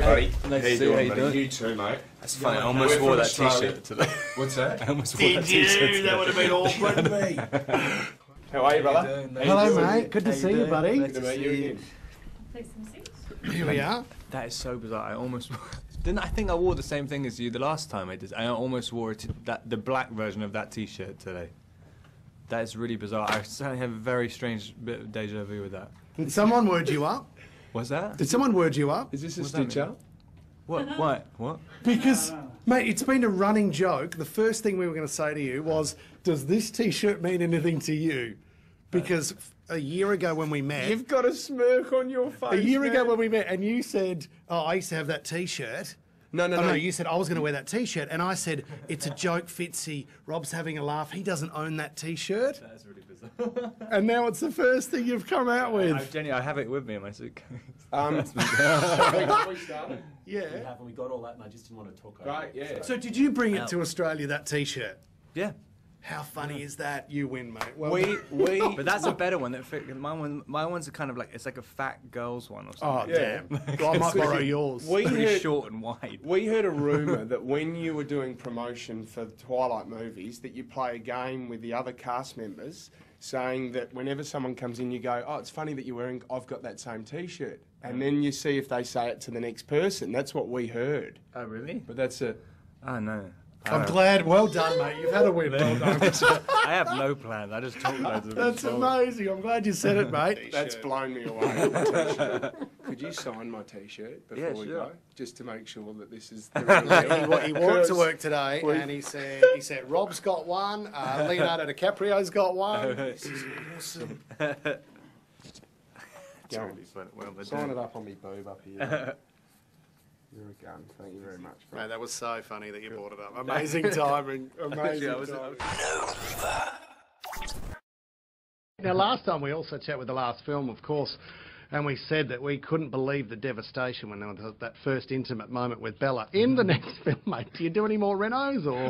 buddy. Nice How you to see you. doing, How you buddy? doing? You too, mate. That's funny. I almost wore that T-shirt today. What's that? I almost wore that T-shirt today. That would have been awkward, mate. How are you, brother? Hello, mate. Good to see you, buddy. Good to meet you again. Take some seats. Here we are. That is so bizarre. I almost didn't. I think I wore the same thing as you the last time I did. I almost wore the black version of that T-shirt today. That is really bizarre. I certainly have a very strange bit of deja vu with that. Did someone word you up? What's that? Did someone word you up? Is this a What's that stitch mean? up? What? What? What? Because, mate, it's been a running joke. The first thing we were going to say to you was, does this T-shirt mean anything to you? Because a year ago when we met... You've got a smirk on your face, A year ago man. when we met, and you said, oh, I used to have that T-shirt. No, No, you said I was going to wear that T-shirt, and I said, it's a joke, Fitzy. Rob's having a laugh. He doesn't own that T-shirt. That's really bizarre. And now it's the first thing you've come out with. I have it with me in my suitcase. Before we started. Yeah. We got all that, and I just didn't want to talk over Right, it. yeah. So did you bring it to Australia, that T-shirt? Yeah. How funny is that? You win, mate. Well, But that's a better one. My one's are kind of like, it's like a fat girl's one or oh, something. Yeah. damn. Well, I might borrow yours. We Pretty heard, short and wide. we heard a rumour that when you were doing promotion for Twilight movies, that you play a game with the other cast members, saying that whenever someone comes in, you go, oh, it's funny that you're wearing, I've got that same T-shirt. And then you see if they say it to the next person. That's what we heard. Oh, really? But that's it. Oh, no. I'm glad. Well done, mate. You've had a win. Well done. I have no plans. I just talk loads of it. That's amazing. I'm glad you said it, mate. That's blown me away. my T-shirt. Could you sign my T-shirt before we sure. go? Just to make sure that this is the real deal. He walked to work today and he said, Rob's got one, Leonardo DiCaprio's got one. This is awesome. Go on. Really fun. Well, Sign it up on me boob up here. You're a gun. Thank you very much, bro. Mate, that was so funny that you brought it up. Amazing timing. Amazing timing. Now, last time we also chat with the last film, of course, and we said that we couldn't believe the devastation when there was that first intimate moment with Bella. In the next film, mate, do you do any more renos, or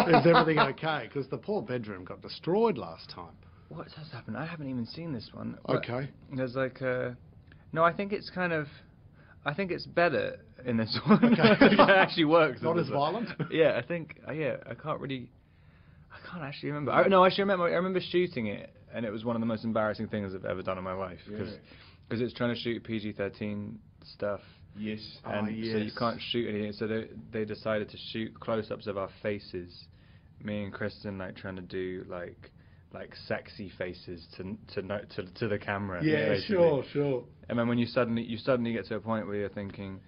is everything okay? Because the poor bedroom got destroyed last time. What has happened? I haven't even seen this one. Okay. There's like no, I think it's kind of... I think it's better in this one. Okay. I think it actually works. Not in as this one. violent? Yeah, I think... yeah, I can't actually remember. I remember shooting it, and it was one of the most embarrassing things I've ever done in my life. Because it's trying to shoot PG-13 stuff. Yes. And so you can't shoot anything. So they decided to shoot close-ups of our faces. Me and Kristen trying to do like sexy faces to the camera. Yeah, basically. sure. And then when you suddenly get to a point where you're thinking,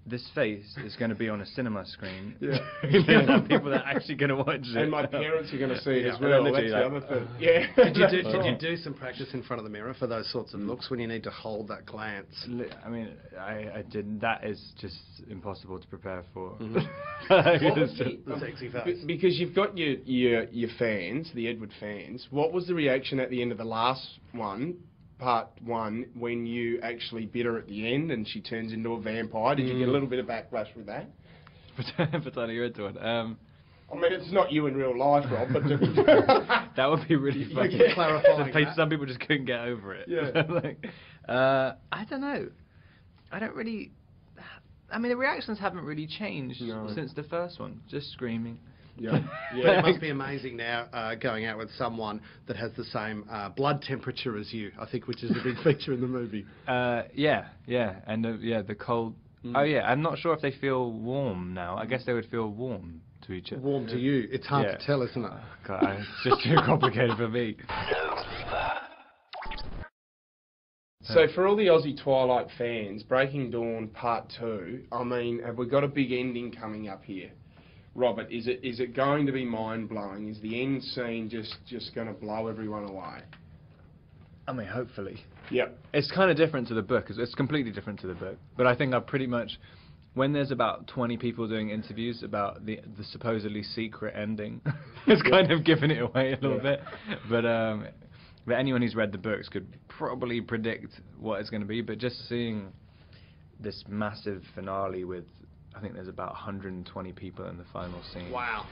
this face is going to be on a cinema screen. Yeah. You're going to have people that are actually going to watch it. And my parents are going to see it Yeah, as well. literally, That's the like, other thing. Yeah. Did you do some practice in front of the mirror for those sorts of looks when you need to hold that glance? I mean, I didn't. That is just impossible to prepare for. The sexy face. Because you've got your fans, the Edward fans. What was the reaction at the end of the last one, part one, when you actually bit her at the end and she turns into a vampire? Did you get a little bit of backlash with that? For turning your head to it. I mean, it's not you in real life, Rob, but that would be really funny. Clarifying that. Some people just couldn't get over it. Yeah. I don't know. I don't really... I mean, the reactions haven't really changed since the first one. Just screaming. Yeah. But it must be amazing now going out with someone that has the same blood temperature as you, I think, which is a big feature in the movie. Yeah. And the cold... Oh, yeah, I'm not sure if they feel warm now. I guess they would feel warm to each other. Warm to you. It's hard to tell, isn't it? God, it's just too complicated for me. So for all the Aussie Twilight fans, Breaking Dawn Part 2, I mean, have we got a big ending coming up here? Robert, is it going to be mind-blowing? Is the end scene just going to blow everyone away? I mean, hopefully. Yep. It's kind of different to the book. It's completely different to the book. But I think I've pretty much... When there's about 20 people doing interviews about the supposedly secret ending, it's kind of giving it away a little bit. But anyone who's read the books could probably predict what it's going to be. But just seeing this massive finale with, I think there's about 120 people in the final scene. Wow.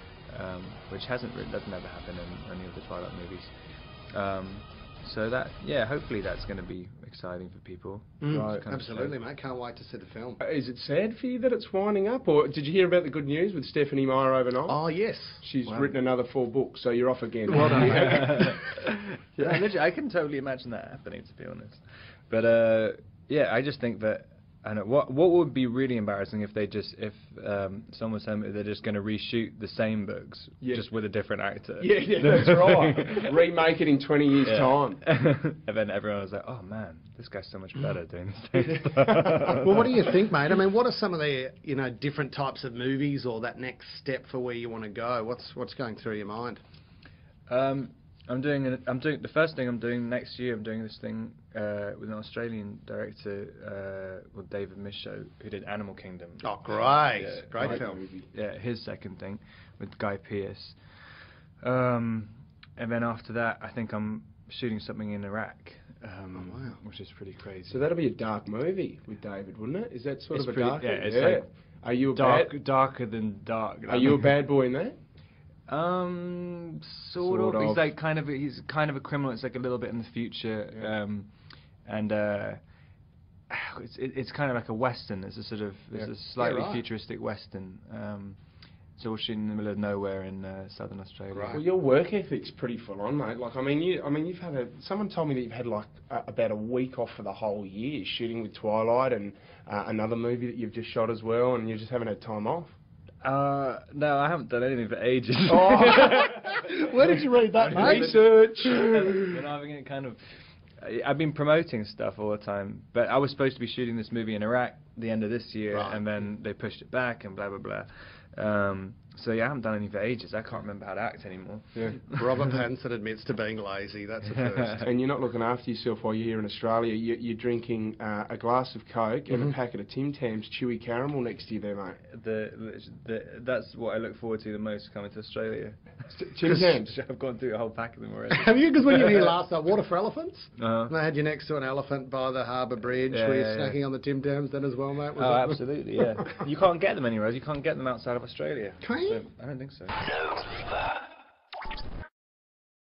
Which doesn't ever happen in any of the Twilight movies. So that, yeah, hopefully that's going to be exciting for people. Right. Absolutely, mate. Can't wait to see the film. Is it sad for you that it's winding up, or did you hear about the good news with Stephanie Meyer overnight? Oh, yes. She's written another 4 books, so you're off again. Well done, Yeah, literally, I can totally imagine that happening, to be honest. But yeah, I just think that, I know what would be really embarrassing if someone was telling me they're just going to reshoot the same books just with a different actor. Yeah, that's right. Remake it in 20 years' time. And then everyone was like, "Oh man, this guy's so much better doing the same stuff." Well, what do you think, mate? I mean, what are some of the different types of movies, or that next step for where you want to go? What's going through your mind? I'm doing the first thing I'm doing next year. I'm doing this thing with an Australian director called David Michaud, who did Animal Kingdom. Oh, great! Yeah, Great film. Yeah, his second thing with Guy Pearce. And then after that, I think I'm shooting something in Iraq, wow. which is pretty crazy. So that'll be a dark movie with David, wouldn't it? Is that sort It's of a pretty- dark? yeah, it's like Are you darker than dark. Are you a bad boy in that? Sort of. He's like he's kind of a criminal. It's like a little bit in the future, and it's kind of like a western. It's a sort of a slightly futuristic western. So we're shooting in the middle of nowhere in southern Australia. Right. Well, your work ethic's pretty full on, mate. Like, you've had someone told me that you've had like about a week off for the whole year shooting with Twilight and another movie that you've just shot as well, and you just haven't had time off. No, I haven't done anything for ages. Oh. Where did you read that, mate? Research. I've been promoting stuff all the time, but I was supposed to be shooting this movie in Iraq the end of this year, and then they pushed it back and blah blah blah. So yeah, I haven't done anything for ages. I can't remember how to act anymore. Yeah. Robert Pattinson admits to being lazy. That's a first. And you're not looking after yourself while you're here in Australia. You're drinking a glass of Coke and a packet of Tim Tams chewy caramel next to you there, mate. That's what I look forward to the most coming to Australia. Tim Tams. I've gone through a whole pack of them already. Have you? Because when you were here last night, Water for Elephants, Uh-huh. they had you next to an elephant by the harbour bridge. Were you snacking on the Tim Tams then as well, mate? Absolutely, yeah. You can't get them anywhere else. You can't get them outside of Australia. Can you? So, I don't think so.